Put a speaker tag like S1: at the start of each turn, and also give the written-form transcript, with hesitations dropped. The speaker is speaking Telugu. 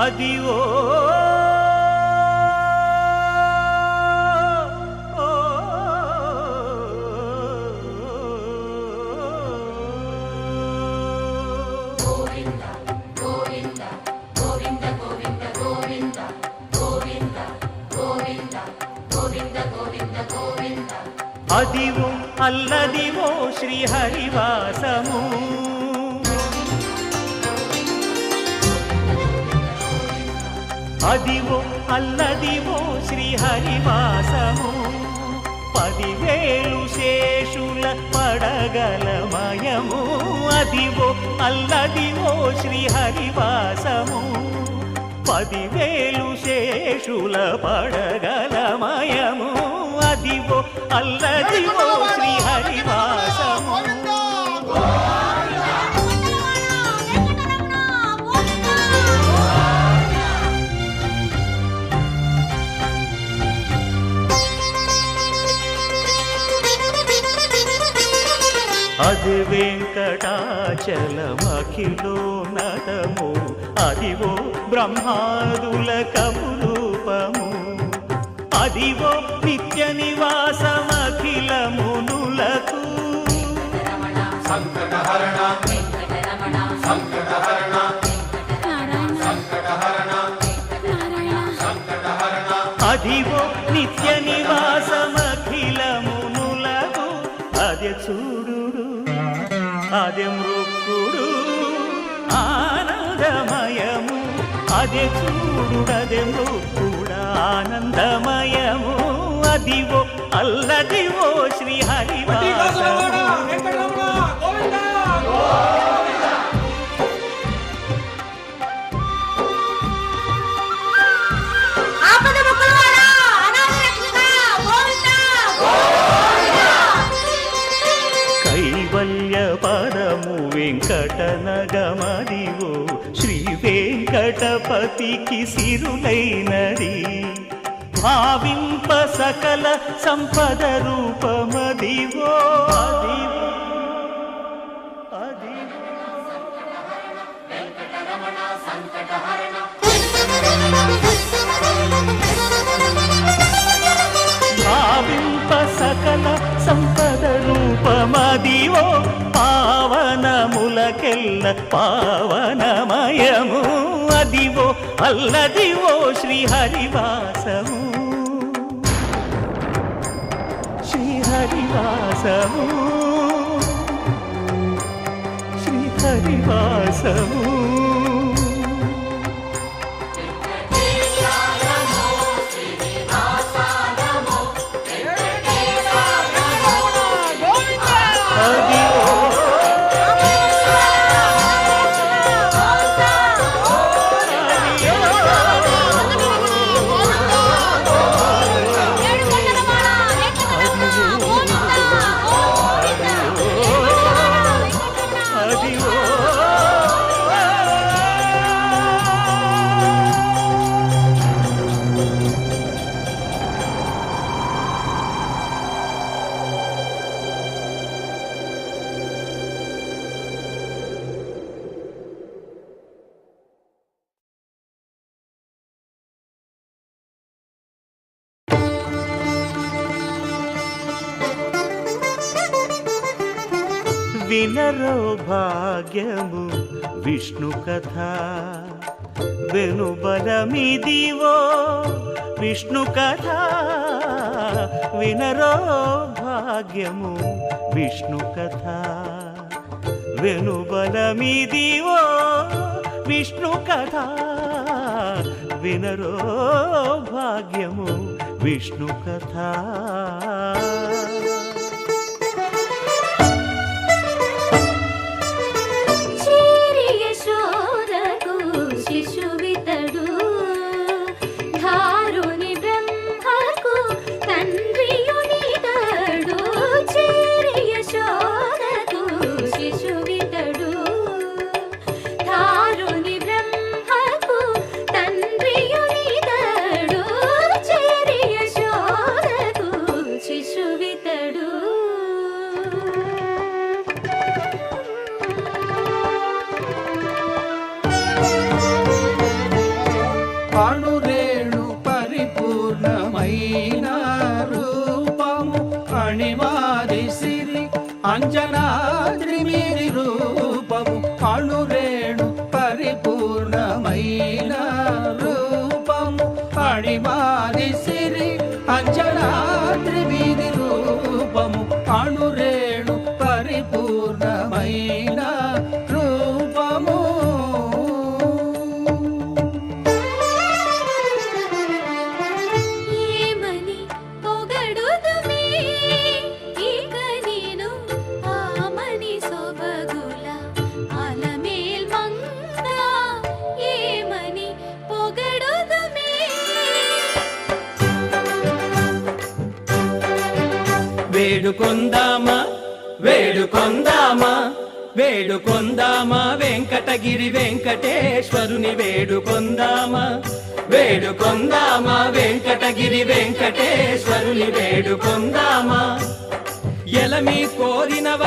S1: అదివో అదివో అల్లదివో శ్రీహరివాసము అదివో అల్లదివో శ్రీహరివాసము 10,000 శేషుల పడగలమయము అదివో అల్లదివో శ్రీహరివాసము 10,000 శేషుల పడగలమయము అదివో అల్లదివో శ్రీహరివాసము అది వెంకటాచలమఖిలోన్నతము అదివో బ్రహ్మాదుల కపురూపము అదివో నిత్య నివాసమఖిలమునులకు
S2: సంకటహరణ వెంకటరమణ సంకటహరణ సంకటహరణ సంకటహరణ
S1: అదివో నిత్య నివాసమఖిలమునులకు అదే చూడు అదే మృక్కుడు ఆనందమయము అదే చూడుడదే మృక్కుడ ఆనందమయము అదివో అల్లదివో శ్రీహరివాసము కైవల్య పరము వెంకటనగమదివో శ్రీ వెంకటపతికి సిరులైనది భావింప సకల సంపద రూపమదివో అదివో భావింప సకల సంపద రూపమదివో పావనములకెల్ల పావనమయము అదివో అల్లదివో శ్రీహరివాసము శ్రీహరివాసము శ్రీహరివాసము వినరో భాగ్యము విష్ణు కథ వెనుబలమిదివో విష్ణు కథ వినరో భాగ్యము విష్ణు కథ వెనుబలమిదివో విష్ణు కథ వినరో భాగ్యము విష్ణు కథ
S3: శిశువితడు రూపము అణిమాది సిరి అంజనాద్రి మీది రూపము అణురేణు పరిపూర్ణమైన రూపము అణిమాది సిరి అంజనాద్రి మీది రూపము అణురేణు పరిపూర్ణమైన రూపము.
S4: ఏమని పొగడుదుమే ఇక నేను ఆమని సొబగుల అలమేల్ మంగ. ఏమని పొగడుదుమే
S3: వేడుకొందామా వేడుకొందామా వేడుకొందామా వెంకటగిరి వెంకటేశ్వరుని వేడుకొందామా వేడుకొందామా వెంకటగిరి వెంకటేశ్వరుని వేడుకొందామా ఎలమి కోరిన